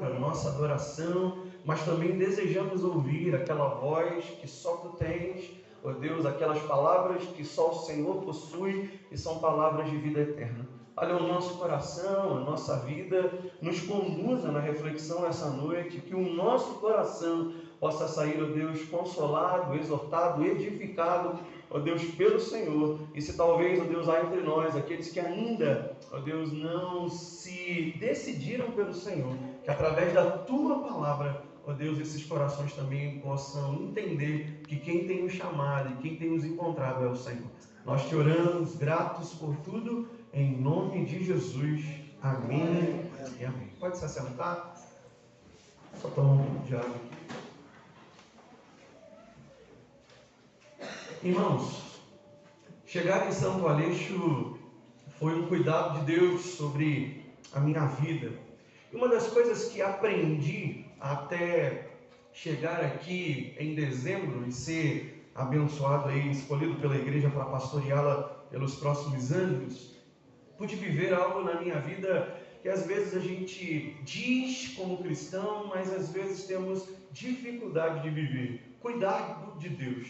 a nossa adoração, mas também desejamos ouvir aquela voz que só Tu tens, ó Deus, aquelas palavras que só o Senhor possui, e são palavras de vida eterna. Olha, o nosso coração, a nossa vida, nos conduza na reflexão essa noite, que o nosso coração possa sair, ó Deus, consolado, exortado, edificado, ó Deus, pelo Senhor. E se talvez, ó Deus, há entre nós aqueles que ainda, ó Deus, não se decidiram pelo Senhor, que através da Tua palavra, ó Deus, esses corações também possam entender que quem tem nos chamado e quem tem nos encontrado é o Senhor. Nós te oramos, gratos por tudo, em nome de Jesus. Amém e amém. Pode se assentar. Só tomar um pouco de água aqui. Irmãos, chegar em Santo Aleixo foi um cuidado de Deus sobre a minha vida. E uma das coisas que aprendi até chegar aqui em dezembro e ser abençoado aí, escolhido pela igreja para pastoreá-la pelos próximos anos, pude viver algo na minha vida que às vezes a gente diz como cristão, mas às vezes temos dificuldade de viver. Cuidado de Deus.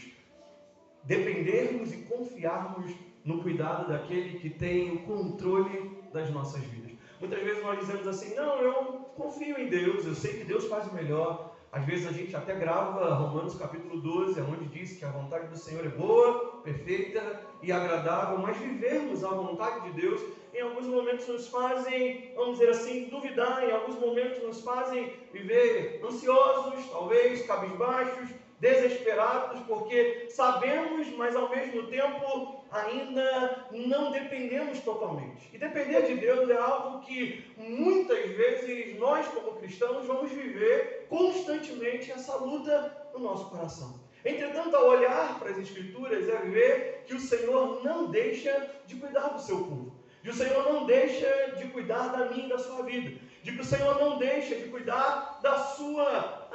Dependermos e confiarmos no cuidado daquele que tem o controle das nossas vidas. Muitas vezes nós dizemos assim, não, eu confio em Deus, eu sei que Deus faz o melhor. Às vezes a gente até grava Romanos capítulo 12, onde diz que a vontade do Senhor é boa, perfeita e agradável, mas vivermos a vontade de Deus em alguns momentos nos fazem, vamos dizer assim, duvidar, em alguns momentos nos fazem viver ansiosos, talvez cabisbaixos, desesperados, porque sabemos, mas ao mesmo tempo ainda não dependemos totalmente. E depender de Deus é algo que muitas vezes nós como cristãos vamos viver constantemente essa luta no nosso coração. Entretanto, ao olhar para as Escrituras é ver que o Senhor não deixa de cuidar do seu povo. De o Senhor não deixa de cuidar da minha e da sua vida. De que o Senhor não deixa de cuidar da sua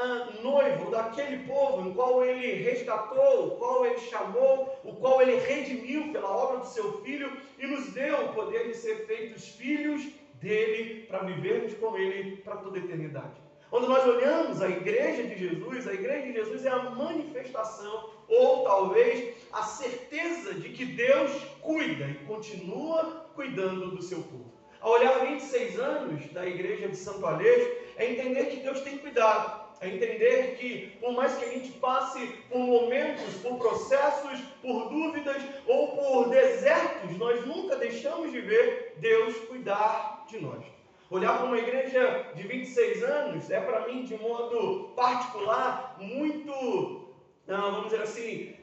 noiva, daquele povo em qual Ele resgatou, o qual Ele chamou, o qual Ele redimiu pela obra do Seu Filho e nos deu o poder de ser feitos filhos dEle para vivermos com Ele para toda a eternidade. Quando nós olhamos a igreja de Jesus é a manifestação, ou talvez a certeza de que Deus cuida e continua cuidando do seu povo. Ao olhar 26 anos da igreja de Santo Aleixo, é entender que Deus tem cuidado, é entender que por mais que a gente passe por momentos, por processos, por dúvidas ou por desertos, nós nunca deixamos de ver Deus cuidar de nós. Olhar para uma igreja de 26 anos é para mim, de modo particular, muito, vamos dizer assim,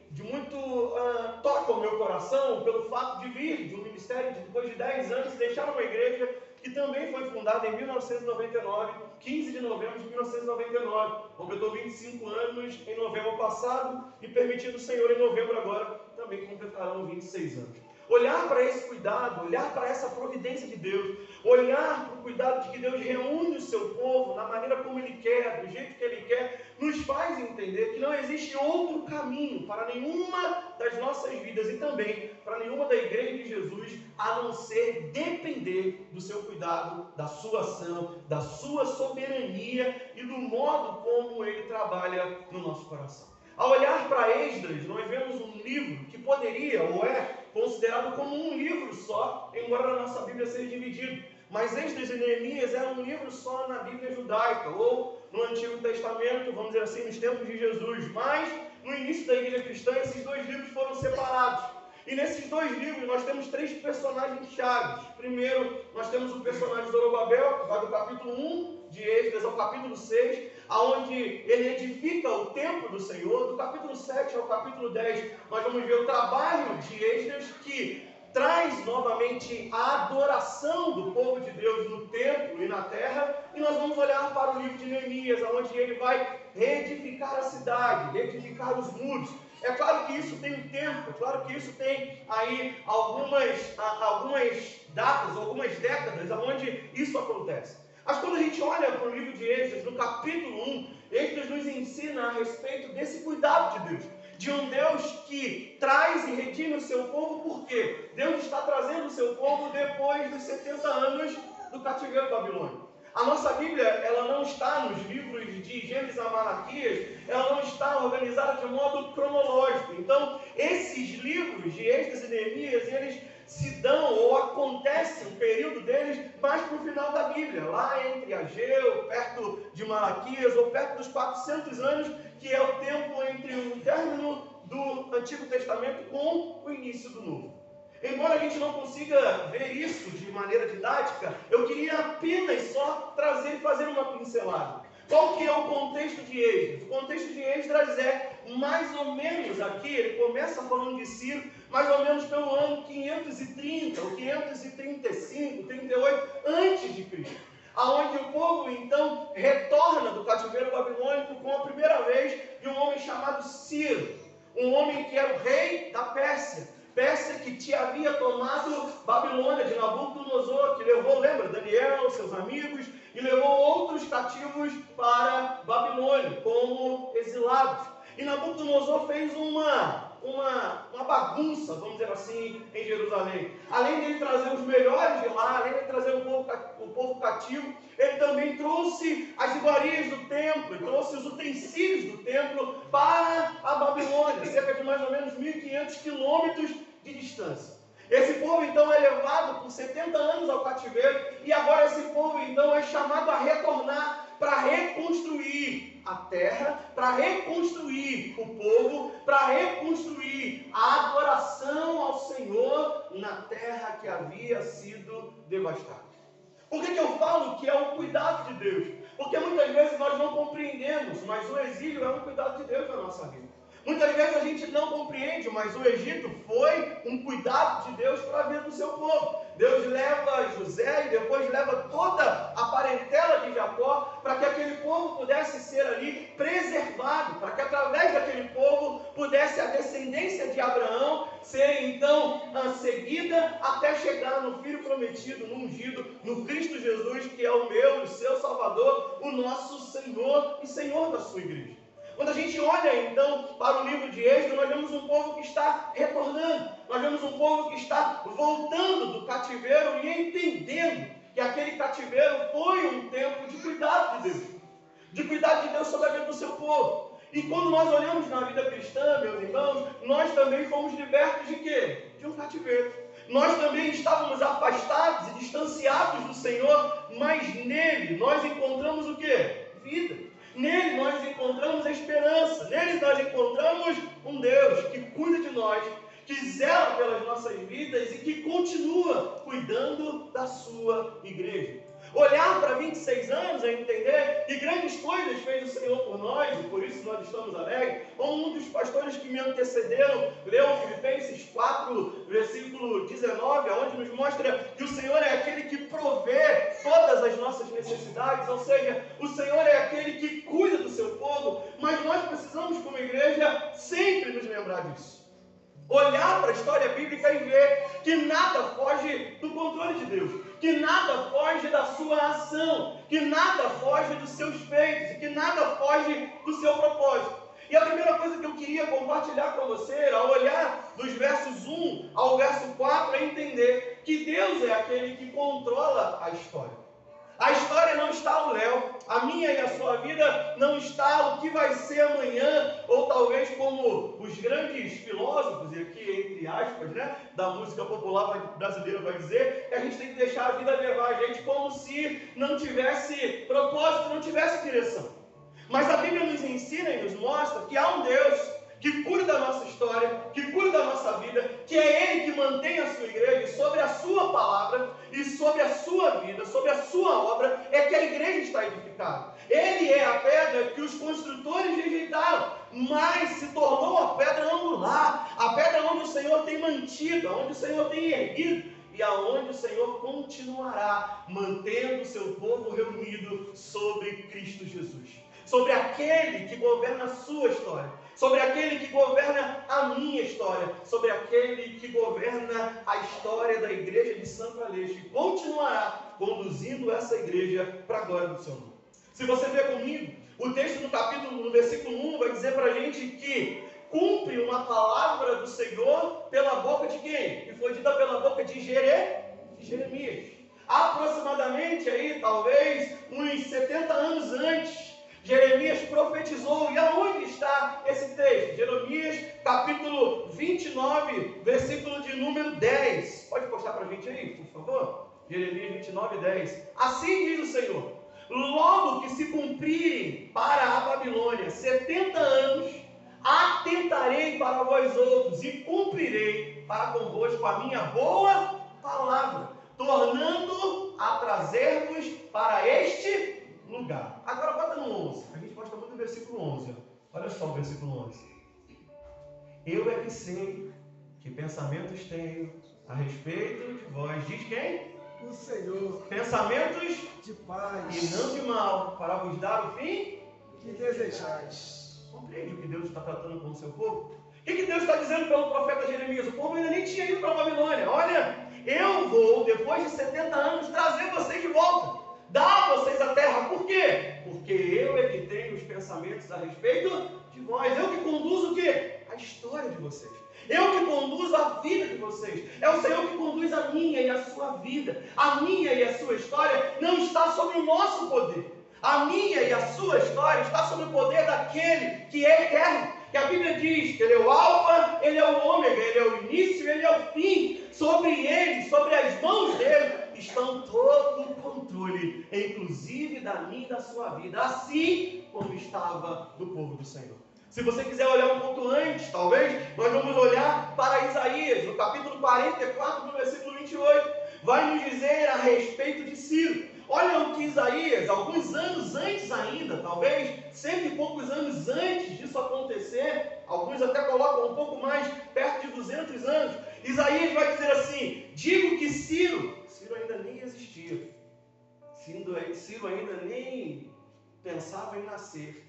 toca o meu coração pelo fato de vir de um ministério de depois de 10 anos, deixar uma igreja que também foi fundada em 1999, 15 de novembro de 1999, completou 25 anos em novembro passado e, permitindo o Senhor, em novembro agora, também completarão 26 anos. Olhar para esse cuidado, olhar para essa providência de Deus, olhar para o cuidado de que Deus reúne o seu povo na maneira como Ele quer, do jeito que Ele quer, nos faz entender que não existe outro caminho para nenhuma das nossas vidas e também para nenhuma da igreja de Jesus, a não ser depender do seu cuidado, da sua ação, da sua soberania e do modo como Ele trabalha no nosso coração. Ao olhar para Esdras, nós vemos um livro que poderia, ou é, considerado como um livro só, embora na nossa Bíblia seja dividido. Mas Esdras e Neemias eram um livro só na Bíblia judaica, ou no Antigo Testamento, vamos dizer assim, nos tempos de Jesus. Mas, no início da igreja cristã, esses dois livros foram separados. E nesses dois livros nós temos três personagens chaves. Primeiro, nós temos o personagem Zorobabel, que vai do capítulo 1 de Esdras ao capítulo 6, onde ele edifica o templo do Senhor. Do capítulo 7 ao capítulo 10, nós vamos ver o trabalho de Esdras, que traz novamente a adoração do povo de Deus no templo e na terra. E nós vamos olhar para o livro de Neemias, onde ele vai reedificar a cidade, reedificar os muros. É claro que isso tem um tempo, é claro que isso tem aí algumas datas, algumas décadas onde isso acontece. Mas quando a gente olha para o livro de Esdras, no capítulo 1, Esdras nos ensina a respeito desse cuidado de Deus. De um Deus que traz e redime o seu povo, porque Deus está trazendo o seu povo depois dos 70 anos do cativeiro babilônico. A nossa Bíblia, ela não está nos livros de Gênesis a Malaquias, ela não está organizada de modo cronológico. Então, esses livros de Esdras e Neemias, eles se dão ou acontecem, o período deles, mais para o final da Bíblia, lá entre Ageu, perto de Malaquias, ou perto dos 400 anos, que é o tempo entre o término do Antigo Testamento com o início do Novo. Embora a gente não consiga ver isso de maneira didática, eu queria apenas só trazer e fazer uma pincelada. Qual que é o contexto de Esdras? O contexto de Esdras é mais ou menos aqui, ele começa falando de Ciro, mais ou menos pelo ano 530, ou 535, 38, antes de Cristo. Aonde o povo então retorna do cativeiro babilônico com a primeira vez de um homem chamado Ciro, um homem que era o rei da Pérsia que havia tomado Babilônia de Nabucodonosor, que levou, lembra, Daniel, seus amigos, e levou outros cativos para Babilônia, como exilados. E Nabucodonosor fez uma bagunça, vamos dizer assim, em Jerusalém. Além de ele trazer os melhores de lá, além de ele trazer o povo cativo, ele também trouxe as iguarias do templo, e trouxe os utensílios do templo para a Babilônia, cerca de mais ou menos 1.500 quilômetros de distância. Esse povo então é levado por 70 anos ao cativeiro, e agora esse povo então é chamado a retornar para reconstruir a terra, para reconstruir o povo, para reconstruir a adoração ao Senhor na terra que havia sido devastada. Por que eu falo que é o cuidado de Deus? Porque muitas vezes nós não compreendemos, mas o exílio é um cuidado de Deus na nossa vida. Muitas vezes a gente não compreende, mas o Egito foi um cuidado de Deus para a vida do seu povo. Deus leva José e depois leva toda a parentela de Jacó para que aquele povo pudesse ser ali preservado, para que através daquele povo pudesse a descendência de Abraão ser então seguida até chegar no Filho prometido, no ungido, no Cristo Jesus, que é o meu e o seu Salvador, o nosso Senhor e Senhor da sua igreja. Quando a gente olha então para o livro de Êxodo, nós vemos um povo que está retornando, nós vemos um povo que está voltando do cativeiro e entendendo que aquele cativeiro foi um tempo de cuidado de Deus sobre a vida do seu povo. E quando nós olhamos na vida cristã, meus irmãos, nós também fomos libertos de quê? De um cativeiro. Nós também estávamos afastados e distanciados do Senhor, mas nele nós encontramos o quê? Vida. Nele nós encontramos a esperança, nele nós encontramos um Deus que cuida de nós, que zela pelas nossas vidas e que continua cuidando da sua igreja. Olhar para 26 anos é entender que grandes coisas fez o Senhor por nós, e por isso nós estamos alegres. Como um dos pastores que me antecederam leu Filipenses 4, versículo 19, onde nos mostra que o Senhor é aquele que provê todas as nossas necessidades, ou seja, o Senhor é aquele que cuida do seu povo, mas nós precisamos, como igreja, sempre nos lembrar disso. Olhar para a história bíblica e ver que nada foge do controle de Deus, que nada foge da sua ação, que nada foge dos seus feitos, e que nada foge do seu propósito. E a primeira coisa que eu queria compartilhar com você, ao olhar dos versos 1 ao verso 4, é entender que Deus é aquele que controla a história. A história não está ao léu, a minha e a sua vida não está o que vai ser amanhã, ou talvez como os grandes filósofos, e aqui entre aspas, da música popular brasileira vai dizer, que a gente tem que deixar a vida levar a gente como se não tivesse propósito, não tivesse direção. Mas a Bíblia nos ensina e nos mostra que há um Deus que cuida da nossa história, que cuida da nossa vida, que é Ele que mantém a sua igreja, e sobre a sua palavra, e sobre a sua vida, sobre a sua obra, é que a igreja está edificada. Ele é a pedra que os construtores rejeitaram, mas se tornou a pedra angular, a pedra onde o Senhor tem mantido, onde o Senhor tem erguido, e aonde o Senhor continuará mantendo o seu povo reunido sobre Cristo Jesus, sobre aquele que governa a sua história, sobre aquele que governa a minha história, sobre aquele que governa a história da igreja de Santo Aleixo, e continuará conduzindo essa igreja para a glória do seu nome. Se você ver comigo, o texto no versículo 1 vai dizer para a gente que cumpre uma palavra do Senhor pela boca de quem? Que foi dita pela boca de Jeremias. Aproximadamente aí, talvez, uns 70 anos antes profetizou. E aonde está esse texto? Jeremias, capítulo 29, versículo de número 10. Pode postar para a gente aí, por favor? Jeremias 29, 10. Assim diz o Senhor: logo que se cumprirem para a Babilônia 70 anos, atentarei para vós outros e cumprirei para convosco a minha boa palavra, tornando a trazer-vos para este lugar. Agora bota no 11. A gente gosta muito do versículo 11. Olha só o versículo 11. Eu é que sei que pensamentos tenho a respeito de vós. Diz quem? O Senhor. Pensamentos de paz e não de mal, para vos dar o fim que desejais. Compreende o que Deus está tratando com o seu povo? O que Deus está dizendo pelo profeta Jeremias? O povo ainda nem tinha ido para a Babilônia. Olha, eu vou, depois de 70 anos, trazer vocês de volta, dar a vocês a terra. Por quê? Porque eu é que tenho os pensamentos a respeito de vós. Eu que conduzo o quê? A história de vocês. Eu que conduzo a vida de vocês. É o Senhor que conduz a minha e a sua vida. A minha e a sua história não está sobre o nosso poder. A minha e a sua história está sob o poder daquele que é eterno. Que a Bíblia diz que Ele é o alfa, Ele é o ômega, Ele é o início, Ele é o fim. Sobre Ele, sobre as mãos dEle, estão todo o controle, inclusive da minha e da sua vida. Assim como estava do povo do Senhor. Se você quiser olhar um pouco antes, talvez, nós vamos olhar para Isaías, no capítulo 44, no versículo 28. Vai nos dizer a respeito de Ciro. Olha o que Isaías, alguns anos antes ainda, talvez, 100 e poucos anos antes disso acontecer, alguns até colocam um pouco mais, perto de 200 anos, Isaías vai dizer assim: digo que Ciro ainda nem existia, Ciro ainda nem pensava em nascer,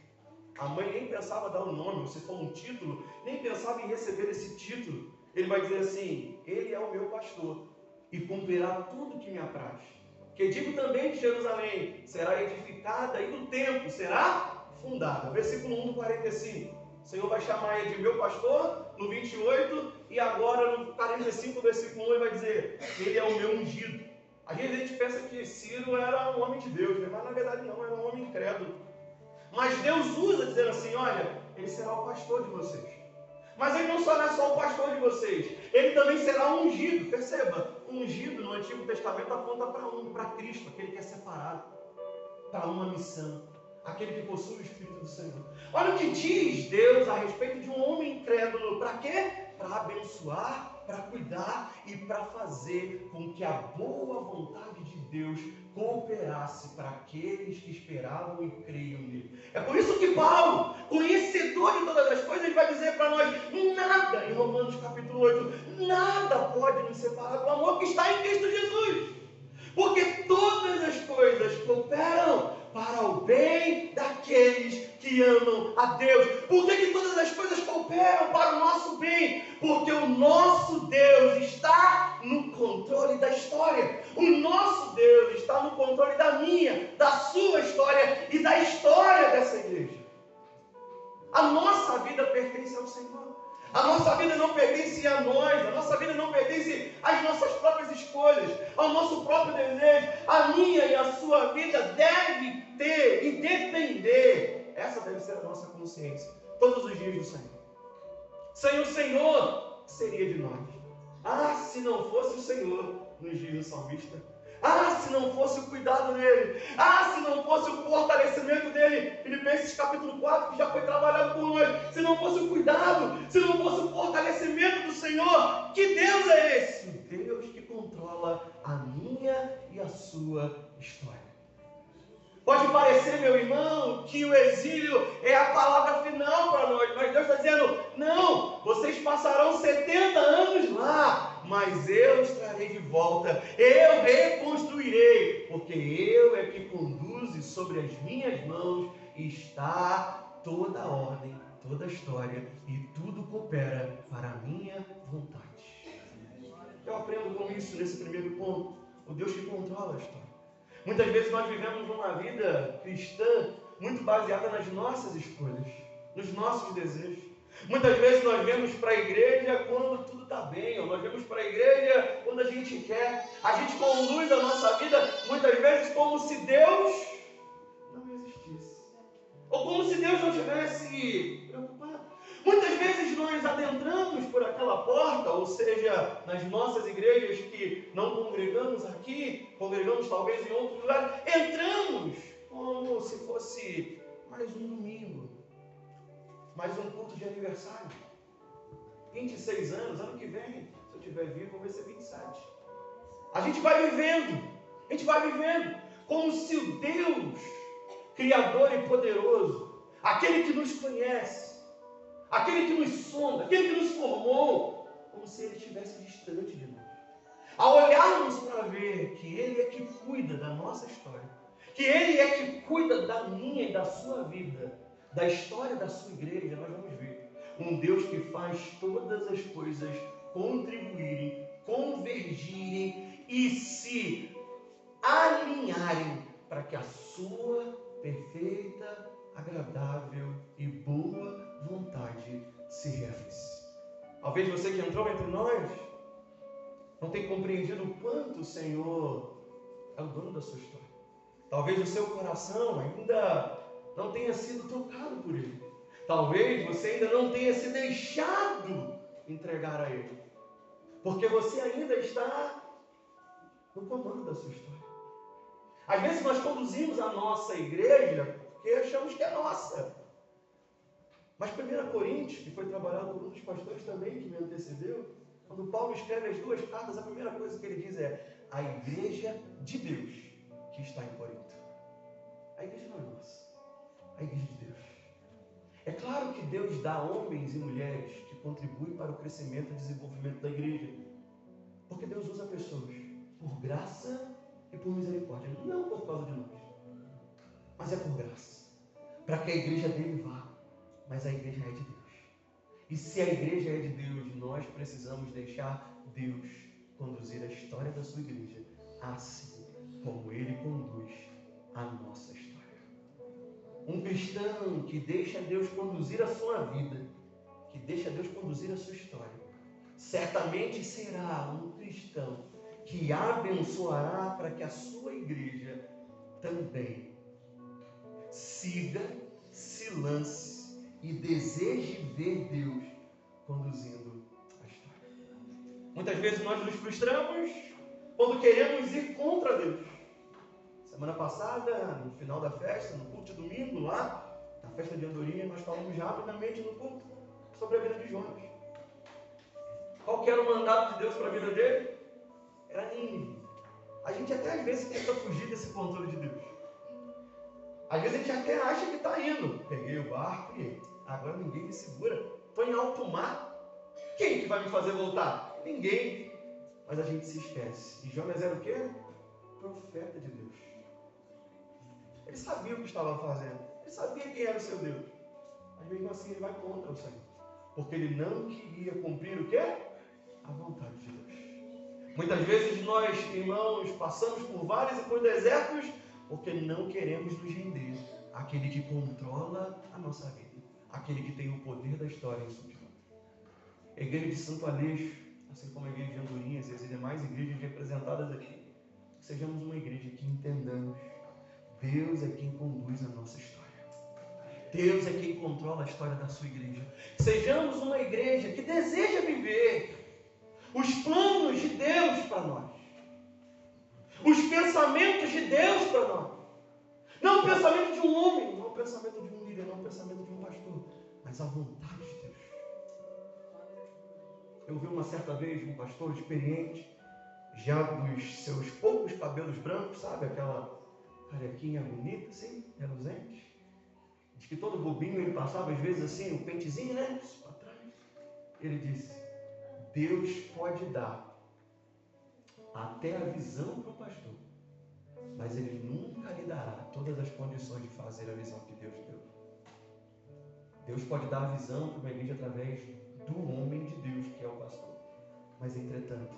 a mãe nem pensava dar o nome, se for um título, nem pensava em receber esse título. Ele vai dizer assim: ele é o meu pastor e cumprirá tudo que me apraz. Que digo também de Jerusalém, será edificada, e do templo será fundada. Versículo 1 do 45. O Senhor vai chamar ele de meu pastor, no 28, e agora no 45, versículo 1, ele vai dizer: ele é o meu ungido. Às vezes a gente pensa que Ciro era um homem de Deus, né? Mas na verdade não, era um homem incrédulo. Mas Deus usa dizendo assim: olha, ele será o pastor de vocês. Mas ele não será só o pastor de vocês, ele também será ungido. Perceba, ungido no Antigo Testamento aponta para Cristo, aquele que é separado, para uma missão, aquele que possui o Espírito do Senhor. Olha o que diz Deus a respeito de um homem incrédulo. Para quê? Para abençoar, para cuidar e para fazer com que a boa vontade de Deus cooperasse para aqueles que esperavam e creiam nele. É por isso que Paulo, conhecedor de todas as coisas, ele vai dizer para nós: nada, em Romanos capítulo 8, nada pode nos separar do amor que está em Cristo Jesus. Porque todas as coisas cooperam para o bem daqueles que amam a Deus. Por que todas as coisas cooperam para o nosso bem? Porque o nosso Deus está no controle da história. O nosso Deus está no controle da minha, da sua história e da história dessa igreja. A nossa vida pertence ao Senhor. A nossa vida não pertence a nós, a nossa vida não pertence às nossas próprias escolhas, ao nosso próprio desejo. A minha e a sua vida deve ter e depender, essa deve ser a nossa consciência, todos os dias do Senhor. Sem o Senhor, seria de nós. Ah, se não fosse o Senhor, nos diz o salmista. Ah, se não fosse o cuidado dele. Ah, se não fosse o fortalecimento dele. Filipenses capítulo 4, que já foi trabalhado por nós. Se não fosse o cuidado, se não fosse o fortalecimento do Senhor. Que Deus é esse? O Deus que controla a minha e a sua história. Pode parecer, meu irmão, que o exílio é a palavra final para nós. Mas Deus está dizendo: não, vocês passarão 70 anos lá, mas eu os trarei de volta, eu reconstruirei, porque eu é que conduzo sobre as minhas mãos está toda a ordem, toda a história, e tudo coopera para a minha vontade. Eu aprendo com isso nesse primeiro ponto, o Deus que controla a história. Muitas vezes nós vivemos uma vida cristã muito baseada nas nossas escolhas, nos nossos desejos. Muitas vezes nós vemos para a igreja quando tudo está bem, ou nós vemos para a igreja quando a gente quer. A gente conduz a nossa vida muitas vezes como se Deus não existisse, ou como se Deus não tivesse preocupado. Muitas vezes nós adentramos por aquela porta, ou seja, nas nossas igrejas que não congregamos aqui, congregamos talvez em outro lugar, entramos como se fosse mais um domingo, mais um culto de aniversário. 26 anos, ano que vem, se eu estiver vivo, vai ser 27. A gente vai vivendo, como se o Deus, Criador e poderoso, aquele que nos conhece, aquele que nos sonda, aquele que nos formou, como se Ele estivesse distante de nós. Ao olharmos para ver que Ele é que cuida da nossa história, que Ele é que cuida da minha e da sua vida, da história da sua igreja, nós vamos ver um Deus que faz todas as coisas contribuírem, convergirem e se alinharem para que a sua perfeita, agradável e boa vontade se realize. Talvez você que entrou entre nós não tenha compreendido o quanto o Senhor é o dono da sua história. Talvez o seu coração ainda não tenha sido tocado por Ele. Talvez você ainda não tenha se deixado entregar a Ele. Porque você ainda está no comando da sua história. Às vezes nós conduzimos a nossa igreja porque achamos que é nossa. Mas 1 Coríntios, que foi trabalhado por um dos pastores também que me antecedeu, quando Paulo escreve as duas cartas, a primeira coisa que ele diz é a igreja de Deus que está em Corinto. A igreja não é nossa, a igreja de Deus. É claro que Deus dá homens e mulheres que contribuem para o crescimento e desenvolvimento da igreja. Porque Deus usa pessoas por graça e por misericórdia. Não por causa de nós, mas é por graça. Para que a igreja dele vá. Mas a igreja é de Deus. E se a igreja é de Deus, nós precisamos deixar Deus conduzir a história da sua igreja, assim como Ele conduz a nossa história. Um cristão que deixa Deus conduzir a sua vida, que deixa Deus conduzir a sua história, certamente será um cristão que abençoará para que a sua igreja também siga, se lance e deseje ver Deus conduzindo a história. Muitas vezes nós nos frustramos quando queremos ir contra Deus. Semana passada, no final da festa, no culto de domingo, lá, na festa de Andorinha, nós falamos rapidamente no culto sobre a vida de Jonas. Qual que era o mandato de Deus para a vida dele? Era Nínive. A gente até às vezes tenta fugir desse controle de Deus. Às vezes a gente até acha que está indo. Peguei o barco e agora ninguém me segura. Estou em alto mar. Quem que vai me fazer voltar? Ninguém. Mas a gente se esquece. E Jonas era o quê? Profeta de Deus. Ele sabia o que estava fazendo. Ele sabia quem era o seu Deus. Mas mesmo assim ele vai contra o Senhor. Porque ele não queria cumprir o quê? A vontade de Deus. Muitas vezes nós, irmãos, passamos por vários e por desertos porque não queremos nos render àquele que controla a nossa vida, aquele que tem o poder da história em sua mão. A igreja de Santo Aleixo, assim como a igreja de Andorinhas e as demais igrejas representadas aqui, sejamos uma igreja que entendamos Deus é quem conduz a nossa história. Deus é quem controla a história da sua igreja. Sejamos uma igreja que deseja viver os planos de Deus para nós. Os pensamentos de Deus para nós. Não o pensamento de um homem, não o pensamento de um líder, não o pensamento de um pastor, mas a vontade de Deus. Eu vi uma certa vez um pastor experiente, já dos seus poucos cabelos brancos, sabe? Aquela carequinha bonita, assim, reluzente. Diz que todo bobinho ele passava, às vezes, assim, um pentezinho, né? Para trás. Ele disse: Deus pode dar até a visão para o pastor, mas ele nunca lhe dará todas as condições de fazer a visão que Deus deu. Deus pode dar a visão para uma igreja através do homem de Deus, que é o pastor. Mas, entretanto,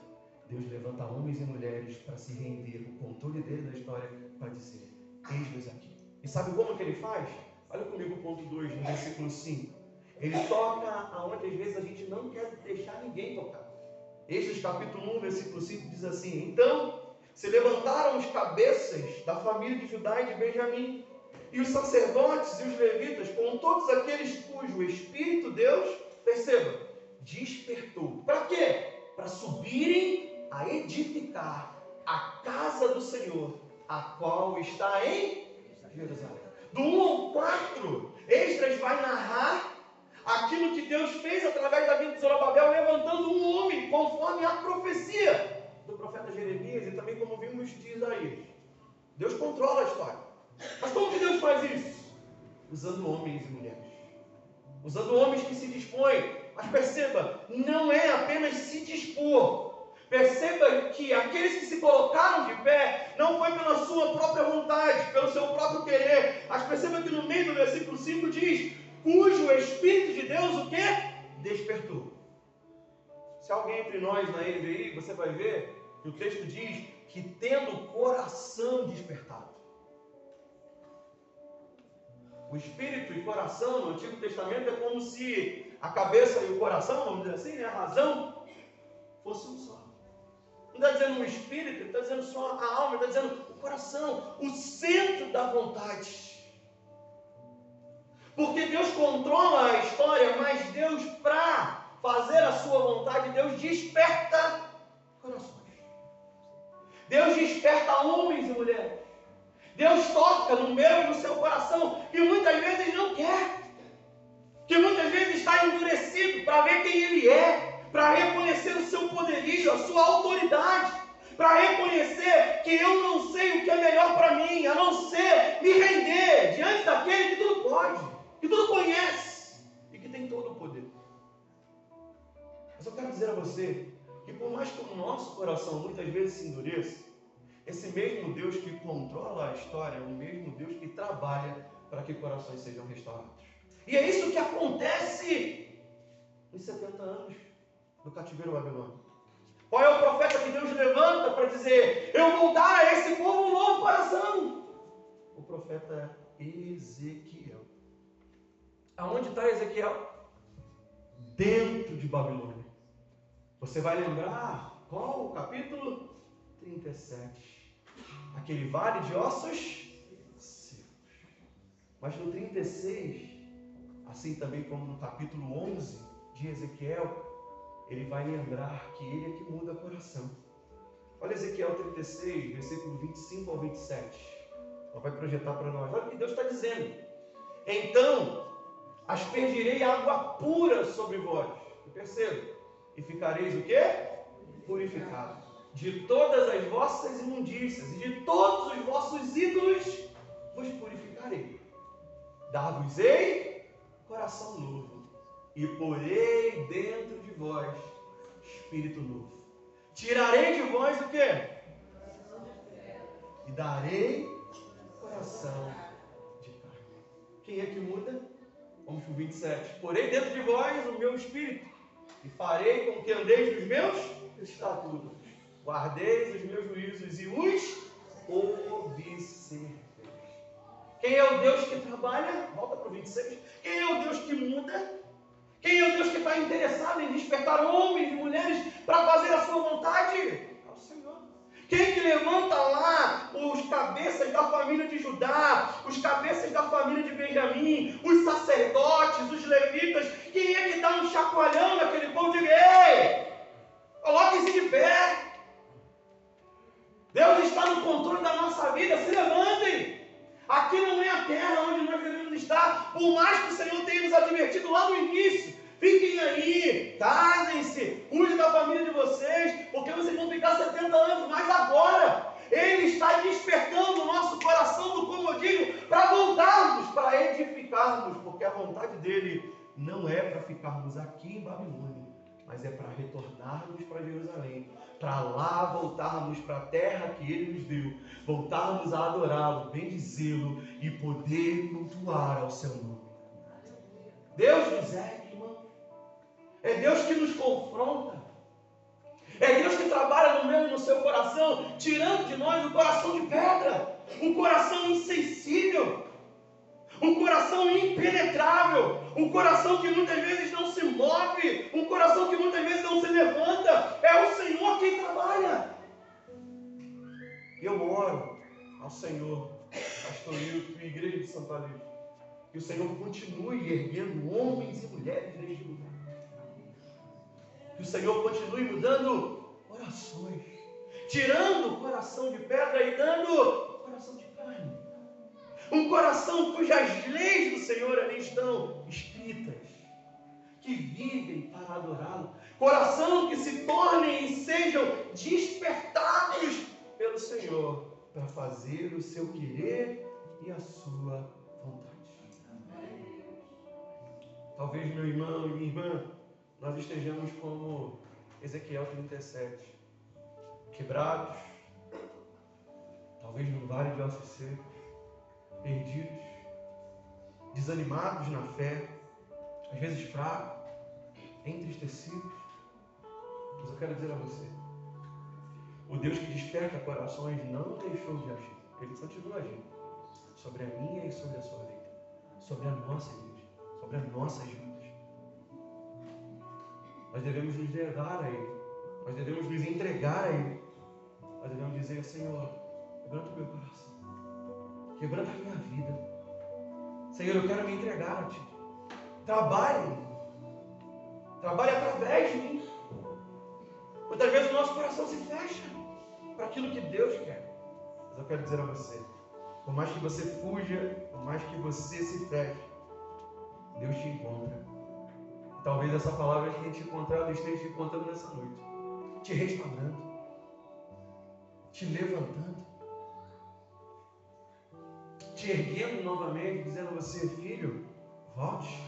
Deus levanta homens e mulheres para se render o controle dele da história, para dizer: eis-nos aqui. E sabe como que ele faz? Olha comigo o ponto 2, no versículo 5. Ele toca aonde às vezes a gente não quer deixar ninguém tocar. Êxodo capítulo 1, versículo 5 diz assim: então se levantaram os cabeças da família de Judá e de Benjamim, e os sacerdotes e os levitas, com todos aqueles cujo Espírito Deus, perceba, despertou. Para quê? Para subirem a edificar a casa do Senhor, a qual está em Jerusalém. Do 1 ao 4, Esdras vai narrar aquilo que Deus fez através da vida de Zorobabel, levantando um homem, conforme a profecia do profeta Jeremias e também como vimos de Isaías. Deus controla a história. Mas como que Deus faz isso? Usando homens e mulheres. Usando homens que se dispõem. Mas perceba, não é apenas se dispor. Perceba que aqueles que se colocaram de pé não foi pela sua própria vontade, pelo seu próprio querer. Mas perceba que no meio do versículo 5 diz: cujo Espírito de Deus o quê? Despertou. Se alguém entre nós na NVI, você vai ver que o texto diz que tendo o coração despertado. O espírito e coração no Antigo Testamento é como se a cabeça e o coração, vamos dizer assim, né, a razão, fosse um só. Não está dizendo o espírito, ele está dizendo só a alma, ele está dizendo o coração, o centro da vontade. Porque Deus controla a história, mas Deus, para fazer a sua vontade, Deus desperta corações. Deus desperta homens e mulheres. Deus toca no meu e no seu coração, que muitas vezes não quer, que muitas vezes está endurecido para ver quem Ele é, para reconhecer o seu poderio, a sua autoridade, para reconhecer que eu não sei o que é melhor para mim, a não ser me render diante daquele que tudo pode, que tudo conhece e que tem todo o poder. Mas eu quero dizer a você que por mais que o nosso coração muitas vezes se endureça, esse mesmo Deus que controla a história é o mesmo Deus que trabalha para que corações sejam restaurados. E é isso que acontece em 70 anos do cativeiro babilônico. Qual é o profeta que Deus levanta para dizer: eu vou dar a esse povo um novo coração? O profeta Ezequiel. Aonde está Ezequiel? Dentro de Babilônia. Você vai lembrar qual o capítulo? 37. Aquele vale de ossos secos. Mas no 36, assim também como no capítulo 11 de Ezequiel, ele vai lembrar que ele é que muda o coração. Olha Ezequiel 36, versículo 25 ao 27. Ela vai projetar para nós. Olha o que Deus está dizendo. Então, aspergirei água pura sobre vós. Perceba. E ficareis o quê? Purificados. De todas as vossas imundícias e de todos os vossos ídolos vos purificarei. Dar-vos-ei coração novo e porei dentro de vós espírito novo. Tirarei de vós o quê? E darei coração de carne. Quem é que muda? Vamos para o 27. Porei dentro de vós o meu espírito e farei com que andeis nos meus estatutos. Guardeis os meus juízos e os observeis. Quem é o Deus que trabalha? Volta para o 26. Quem é o Deus que muda? Quem é o Deus que está interessado em despertar homens e mulheres para fazer a sua vontade? É o Senhor. Quem que levanta lá os cabeças da família de Judá, os cabeças da família de Benjamim, os sacerdotes, os levitas? Quem é que dá um chacoalhão naquele povo e diz: ei, coloque-se de pé. Deus está no controle da nossa vida, se levantem. Aqui não é a terra onde nós devemos estar, por mais que o Senhor tenha nos advertido lá no início. Fiquem aí, casem-se, cuidem da família de vocês, porque vocês vão ficar 70 anos, mas agora Ele está despertando o nosso coração do comodismo para voltarmos, para edificarmos, porque a vontade dEle não é para ficarmos aqui em Babilônia, mas é para retornarmos para Jerusalém, para lá voltarmos para a terra que Ele nos deu, voltarmos a adorá-lo, bendizê-lo e poder cultuar ao seu nome. Deus nos ergue, irmão. É Deus que nos confronta. É Deus que trabalha no meu e no seu coração, tirando de nós o coração de pedra, um coração insensível, um coração impenetrável, um coração que muitas vezes não se move, um coração que muitas vezes não se levanta. É o Senhor quem trabalha. Eu oro ao Senhor Pastor Hilton e Igreja de Santo Aleixo. Que o Senhor continue erguendo homens e mulheres neste lugar. Que o Senhor continue mudando corações, tirando o coração de pedra e dando coração de carne. Um coração cujas leis do Senhor ali estão escritas, que vivem para adorá-lo. Coração que se tornem e sejam despertados pelo Senhor para fazer o seu querer e a sua vontade. Talvez, meu irmão e minha irmã, nós estejamos como Ezequiel 37, quebrados, talvez num vale de ossos secos, perdidos, desanimados na fé, às vezes fracos, entristecidos. Mas eu quero dizer a você, o Deus que desperta corações não deixou de agir. Ele continua agindo sobre a minha e sobre a sua vida, sobre a nossa igreja, sobre as nossas vidas. Nós devemos nos levar a Ele, nós devemos nos entregar a Ele, nós devemos dizer: Senhor, quebranta o meu coração, quebranta a minha vida. Senhor, eu quero me entregar a Ti. Trabalhe através de mim. Muitas vezes o nosso coração se fecha para aquilo que Deus quer. Mas eu quero dizer a você, por mais que você fuja, por mais que você se feche, Deus te encontra. E talvez essa palavra que a gente encontrar, esteja te encontrando nessa noite, te restaurando, te levantando, te erguendo novamente, dizendo a você: filho, volte,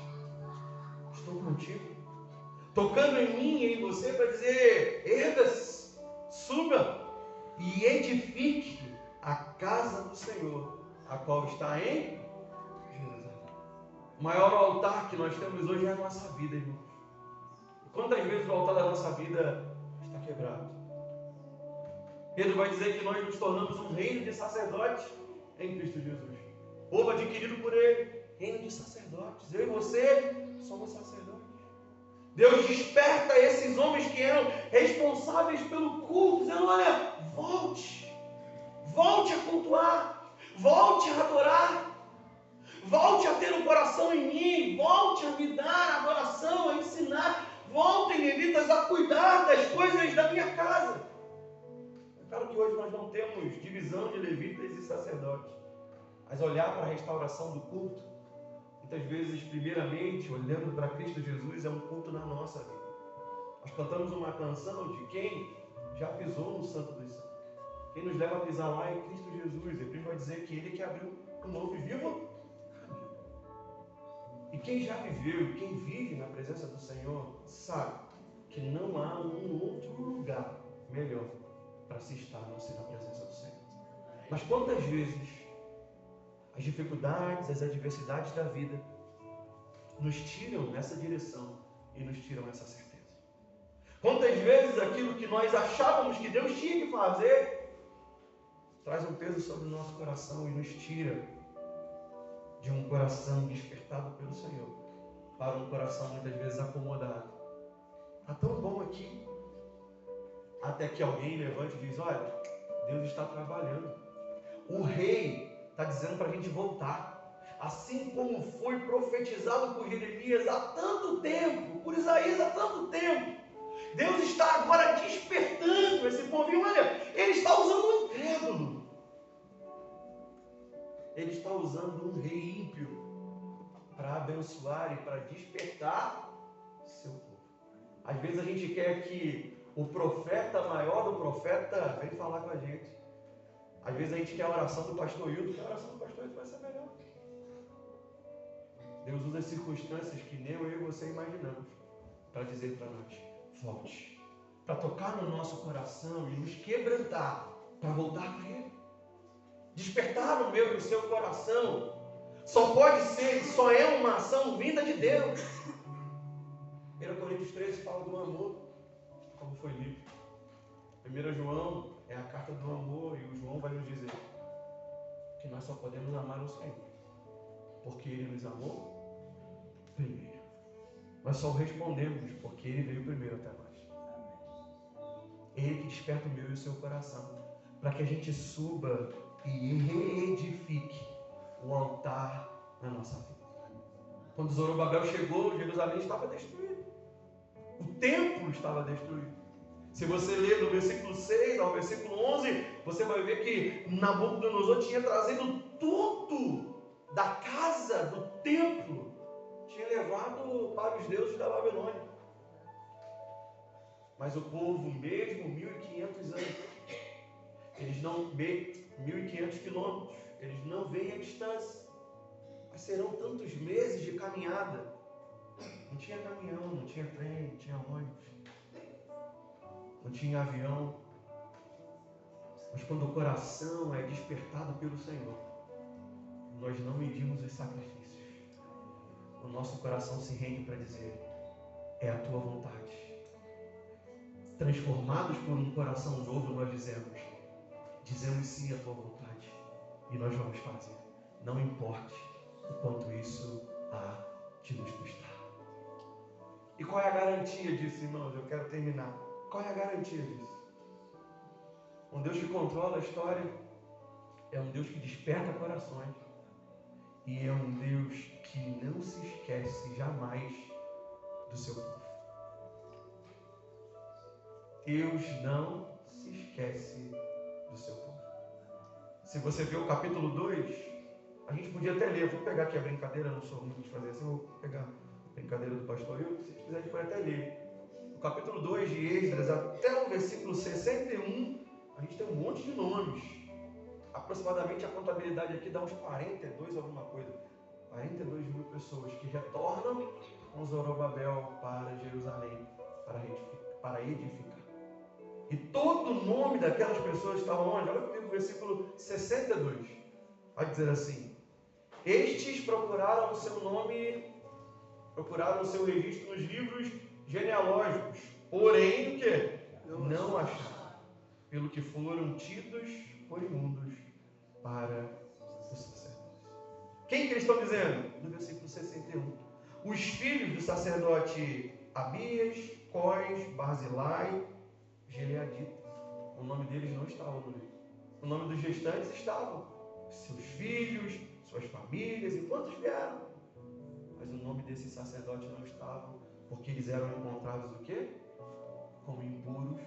estou contigo. Tocando em mim e em você para dizer: erga-se, suba e edifique a casa do Senhor, a qual está em Jerusalém. O maior altar que nós temos hoje é a nossa vida, irmãos. E quantas vezes o altar da nossa vida está quebrado? Pedro vai dizer que nós nos tornamos um reino de sacerdotes em Cristo Jesus. Povo adquirido por Ele, reino de sacerdotes. Eu e você somos sacerdotes. Deus desperta esses homens que eram responsáveis pelo culto, dizendo: olha, volte a cultuar, volte a adorar, volte a ter um coração em mim, volte a me dar adoração, a ensinar, voltem, levitas, a cuidar das coisas da minha casa. É claro que hoje nós não temos divisão de levitas e sacerdotes, mas olhar para a restauração do culto, muitas vezes, primeiramente, olhando para Cristo Jesus, é um culto na nossa vida. Nós cantamos uma canção de quem já pisou no Santo dos Santos. Quem nos leva a pisar lá é Cristo Jesus. Ele vai dizer que Ele que abriu um novo e vivo caminho. E quem já viveu e quem vive na presença do Senhor sabe que não há um outro lugar melhor para se estar não ser na presença do Senhor. Mas quantas vezes as dificuldades, as adversidades da vida nos tiram nessa direção e nos tiram essa certeza? Quantas vezes aquilo que nós achávamos que Deus tinha que fazer traz um peso sobre o nosso coração e nos tira de um coração despertado pelo Senhor para um coração muitas vezes acomodado. Está tão bom aqui, até que alguém levante e diz: olha, Deus está trabalhando. O rei está dizendo para a gente voltar. Assim como foi profetizado por Jeremias há tanto tempo, por Isaías há tanto tempo, Deus está agora despertando esse povo. E olha, Ele está usando um incrédulo. Ele está usando um rei ímpio para abençoar e para despertar seu povo. Às vezes a gente quer que o profeta maior do profeta venha falar com a gente. Às vezes a gente quer a oração do pastor Hilton, que a oração do pastor Hilton vai ser melhor. Deus usa as circunstâncias que nem eu e você imaginamos para dizer para nós: volte, para tocar no nosso coração e nos quebrantar, para voltar para Ele. Despertar o meu e o seu coração só pode ser, só é uma ação vinda de Deus. 1 Coríntios 13 fala do amor, como foi lido. 1 João é a carta do amor, e o João vai nos dizer que nós só podemos amar o Senhor porque Ele nos amou primeiro. Nós só respondemos porque Ele veio primeiro até nós. Ele que desperta o meu e o seu coração, para que a gente suba e reedifique o altar na nossa vida. Quando Zorobabel chegou, Jerusalém estava destruída. O templo estava destruído. Se você ler do versículo 6 ao versículo 11, você vai ver que Nabucodonosor tinha trazido tudo da casa, do templo, tinha levado para os deuses da Babilônia. Mas o povo, mesmo 1.500 anos, eles não veem 1.500 quilômetros, eles não veem a distância. Mas serão tantos meses de caminhada. Não tinha caminhão, não tinha trem, não tinha ônibus, não tinha avião. Mas quando o coração é despertado pelo Senhor, nós não medimos os sacrifícios. O nosso coração se rende para dizer: é a tua vontade. Transformados por um coração novo, nós dizemos sim à tua vontade. E nós vamos fazer. Não importe o quanto isso há de nos custar. E qual é a garantia disso, irmãos? Eu quero terminar. Qual é a garantia disso? Um Deus que controla a história é um Deus que desperta corações. E é um Deus que não se esquece jamais do seu povo. Deus não se esquece do seu povo. Se você ver o capítulo 2, a gente podia até ler. Eu vou pegar aqui a brincadeira, não sou muito de fazer assim, eu vou pegar a brincadeira do pastor Hilton. Se quiser, a gente pode até ler. O capítulo 2 de Esdras, até o versículo 61, a gente tem um monte de nomes. Aproximadamente a contabilidade aqui dá uns 42 alguma coisa. 42 mil pessoas que retornam com Zorobabel para Jerusalém, para edificar. E todo o nome daquelas pessoas estava onde? Olha comigo o versículo 62. Vai dizer assim: estes procuraram o seu nome, procuraram o seu registro nos livros genealógicos, porém o quê? Não acharam, pelo que foram tidos por imundos para os sacerdotes. Quem que eles estão dizendo? No versículo 61. Os filhos do sacerdote Abias, Cós, Barzilai, Gileadita. O nome deles não estava no livro. O nome dos restantes estavam. Seus filhos, suas famílias, e quantos vieram. Mas o nome desses sacerdotes não estava, porque eles eram encontrados o quê? Como impuros,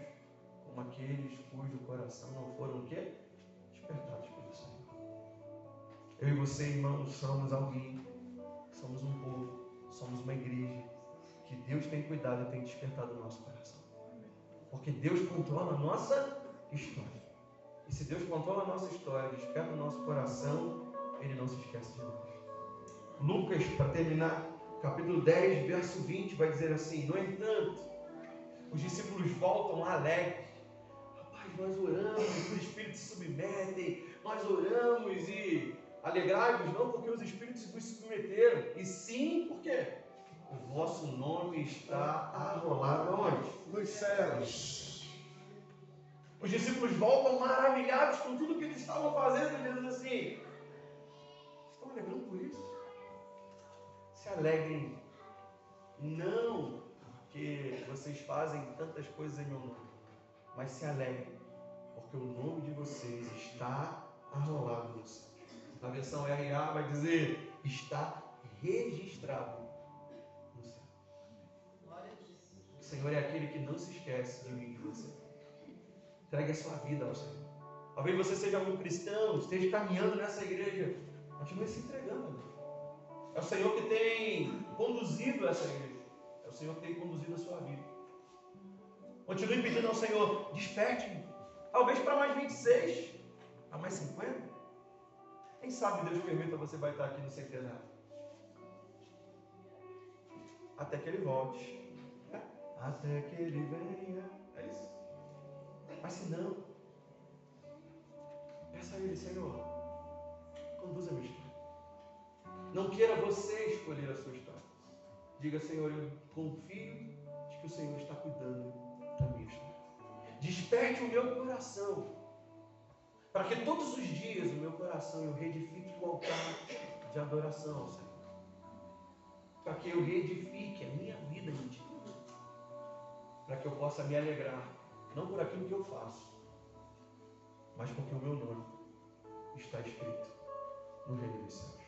como aqueles cujo coração não foram o quê? Despertados pelo Senhor. Eu e você, irmãos, somos alguém, somos um povo, somos uma igreja, que Deus tem cuidado e tem despertado o nosso coração. Porque Deus controla a nossa história. E se Deus controla a nossa história, desperta o nosso coração, Ele não se esquece de nós. Lucas, para terminar, capítulo 10, verso 20, vai dizer assim: no entanto, os discípulos voltam alegres. Rapaz, nós oramos, os espíritos se submetem, nós oramos e alegrai-vos, não porque os espíritos vos submeteram, e sim porque o vosso nome está arrolado aonde? Nos céus. Os discípulos voltam maravilhados com tudo que eles estavam fazendo, dizendo assim: estão alegrando por isso? Se alegrem, não porque vocês fazem tantas coisas em meu nome, mas se alegrem, porque o nome de vocês está arrolado no céu. Na versão RA vai dizer: está registrado no céu. O Senhor é aquele que não se esquece de mim e de você. Entregue a sua vida ao Senhor. Talvez você seja um cristão, esteja caminhando nessa igreja, continue se entregando a Deus. É o Senhor que tem conduzido essa igreja. É o Senhor que tem conduzido a sua vida. Continue pedindo ao Senhor: desperte-me. Talvez para mais 26, para mais 50. Quem sabe Deus permita você vai estar aqui no centenário. Até que Ele volte. Até que Ele venha. É isso. Mas se não, peça a Ele: Senhor, conduza a minha história. Não queira você escolher a sua história. Diga: Senhor, eu confio de que o Senhor está cuidando da minha história. Desperte o meu coração, para que todos os dias o meu coração eu reedifique o altar de adoração ao Senhor. Para que eu reedifique a minha vida em Ti. Para que eu possa me alegrar, não por aquilo que eu faço, mas porque o meu nome está escrito no reino dos céus.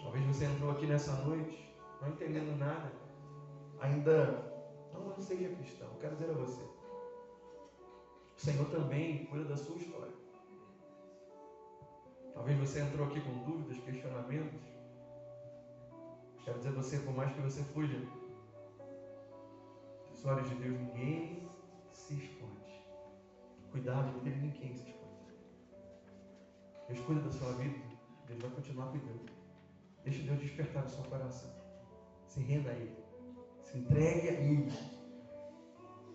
Talvez você entrou aqui nessa noite não entendendo nada, ainda não seja cristão. Eu quero dizer a você, o Senhor também cuida da sua história. Talvez você entrou aqui com dúvidas, questionamentos. Quero dizer a você, por mais que você fuja dos olhos de Deus, ninguém se esconde. Cuidado, porque ninguém se esconde. Deus cuida da sua vida, Deus vai continuar cuidando. Deixe Deus despertar o seu coração. Se renda a Ele. Se entregue a Ele.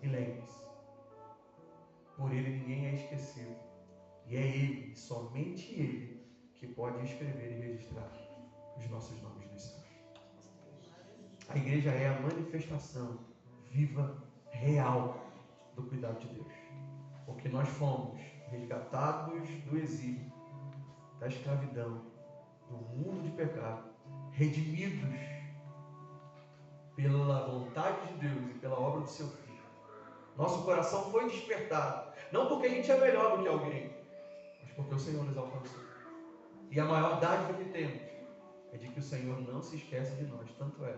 E lembre-se, por Ele ninguém é esquecido. E é Ele, somente Ele, que pode escrever e registrar os nossos nomes nos céus. A igreja é a manifestação viva, real, do cuidado de Deus. Porque nós fomos resgatados do exílio, da escravidão, do mundo de pecado, redimidos pela vontade de Deus e pela obra do seu Filho. Nosso coração foi despertado, não porque a gente é melhor do que alguém, mas porque o Senhor nos alcançou. E a maior dádiva que temos é de que o Senhor não se esquece de nós, tanto é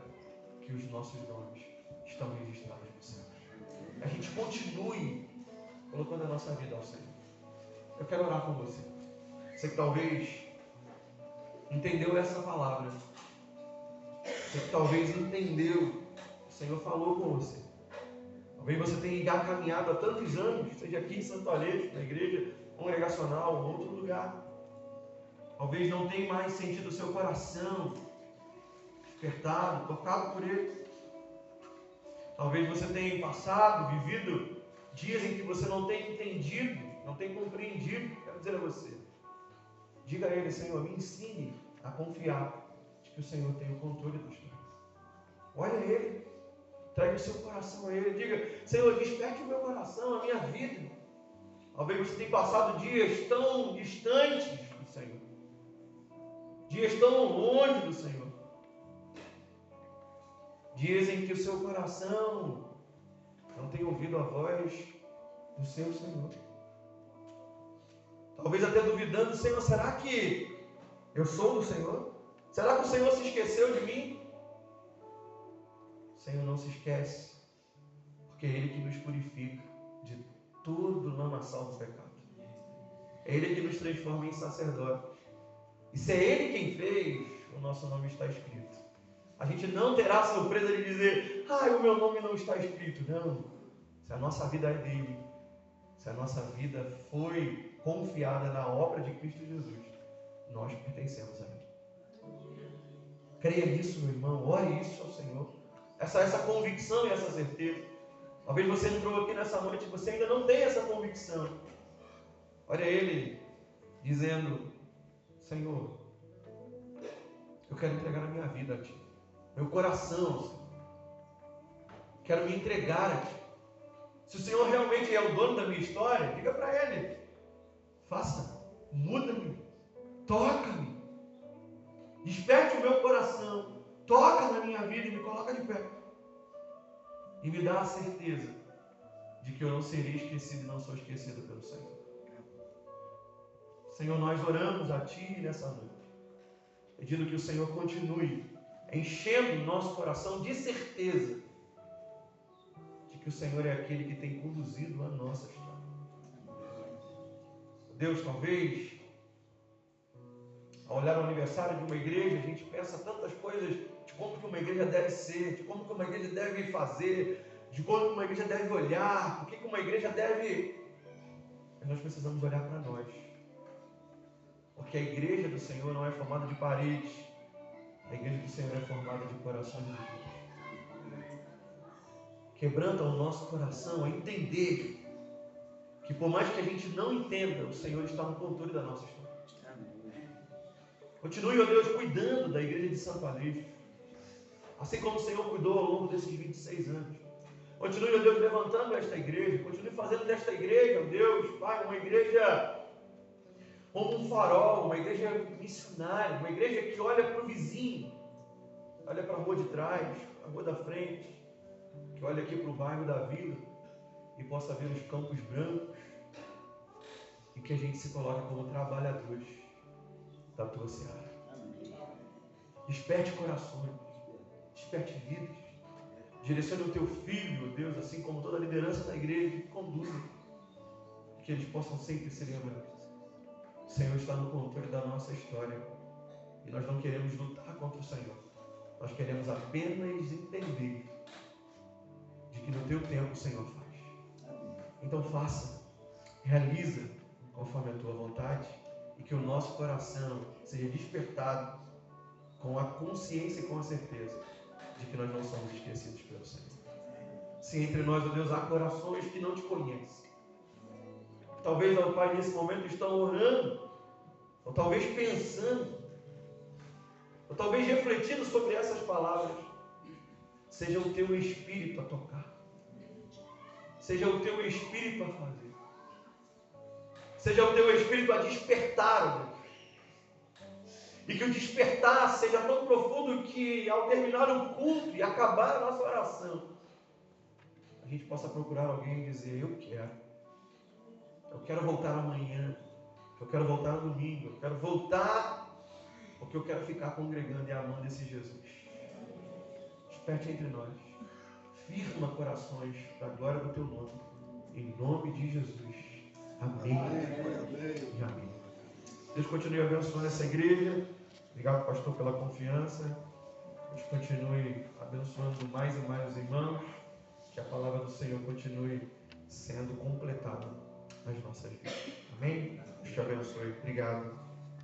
que os nossos nomes estão registrados no céu. A gente continue colocando a nossa vida ao Senhor. Eu quero orar com você. Você que talvez entendeu essa palavra, você que talvez entendeu, o Senhor falou com você. Talvez você tenha caminhado há tantos anos, seja aqui em Santo Aleixo, na igreja congregacional, ou em outro lugar. Talvez não tenha mais sentido o seu coração despertado, tocado por Ele. Talvez você tenha passado, vivido dias em que você não tem entendido, não tem compreendido. Quero dizer a você, diga a Ele: Senhor, me ensine a confiar de que o Senhor tem o controle das coisas. Olha a Ele, traga o seu coração a Ele, diga: Senhor, desperte o meu coração, a minha vida. Talvez você tenha passado dias tão distantes do Senhor, dias tão longe do Senhor, dias em que o seu coração não tem ouvido a voz do seu Senhor. Talvez até duvidando: Senhor, será que eu sou do Senhor? Será que o Senhor se esqueceu de mim? O Senhor não se esquece, porque é Ele que nos purifica de todo lamaçal do pecado. É Ele que nos transforma em sacerdote. E se é Ele quem fez, o nosso nome está escrito. A gente não terá a surpresa de dizer: o meu nome não está escrito. Não. Se a nossa vida é dele, se a nossa vida foi confiada na obra de Cristo Jesus, nós pertencemos a Ele. Creia nisso, meu irmão. Ore isso ao Senhor. Essa convicção e essa certeza. Talvez você entrou aqui nessa noite e você ainda não tem essa convicção. Olha Ele dizendo: Senhor, eu quero entregar a minha vida a Ti. Meu coração, Senhor. Quero me entregar a Ti. Se o Senhor realmente é o dono da minha história, diga para Ele: faça, muda-me, toca-me, desperte o meu coração, toca na minha vida e me coloca de pé. E me dá a certeza de que eu não serei esquecido e não sou esquecido pelo Senhor. Senhor, nós oramos a Ti nessa noite, pedindo que o Senhor continue enchendo o nosso coração de certeza de que o Senhor é aquele que tem conduzido a nossa história. Deus, talvez, ao olhar o aniversário de uma igreja, a gente pensa tantas coisas de como que uma igreja deve ser, de como que uma igreja deve fazer, de como que uma igreja deve olhar, o que uma igreja deve... Mas nós precisamos olhar para nós. Porque a igreja do Senhor não é formada de paredes. A igreja do Senhor é formada de corações de Deus. Quebranta o nosso coração a entender que por mais que a gente não entenda, o Senhor está no controle da nossa história. Continue, ó Deus, cuidando da igreja de Santo Aleixo, assim como o Senhor cuidou ao longo desses 26 anos. Continue, ó Deus, levantando esta igreja. Continue fazendo desta igreja, ó Deus, Pai, uma igreja como um farol, uma igreja missionária, uma igreja que olha para o vizinho, olha para a rua de trás, a rua da frente, que olha aqui para o bairro da Vila e possa ver os campos brancos, e que a gente se coloque como trabalhadores da tua seara. Desperte corações, desperte vidas, direcione o teu filho, Deus, assim como toda a liderança da igreja, que conduza, que eles possam sempre se lembrar. O Senhor está no controle da nossa história e nós não queremos lutar contra o Senhor, nós queremos apenas entender de que no teu tempo o Senhor faz. Então faça, realiza conforme a tua vontade e que o nosso coração seja despertado com a consciência e com a certeza de que nós não somos esquecidos pelo Senhor. Se entre nós, ó Deus, há corações que não te conhecem, talvez, ó Pai, nesse momento estão orando, ou talvez pensando, ou talvez refletindo sobre essas palavras, seja o teu Espírito a tocar, seja o teu Espírito a fazer, seja o teu Espírito a despertar, ó Deus. E que o despertar seja tão profundo que ao terminar o culto e acabar a nossa oração, a gente possa procurar alguém e dizer: eu quero voltar amanhã, eu quero voltar no domingo, eu quero voltar, porque eu quero ficar congregando e amando esse Jesus. Desperte entre nós, firma corações para a glória do teu nome, em nome de Jesus. Amém. E amém. Deus continue abençoando essa igreja. Obrigado, pastor, pela confiança. Deus continue abençoando mais e mais os irmãos. Que a palavra do Senhor continue sendo completada nas nossas vidas. Amém? Deus te abençoe. Obrigado.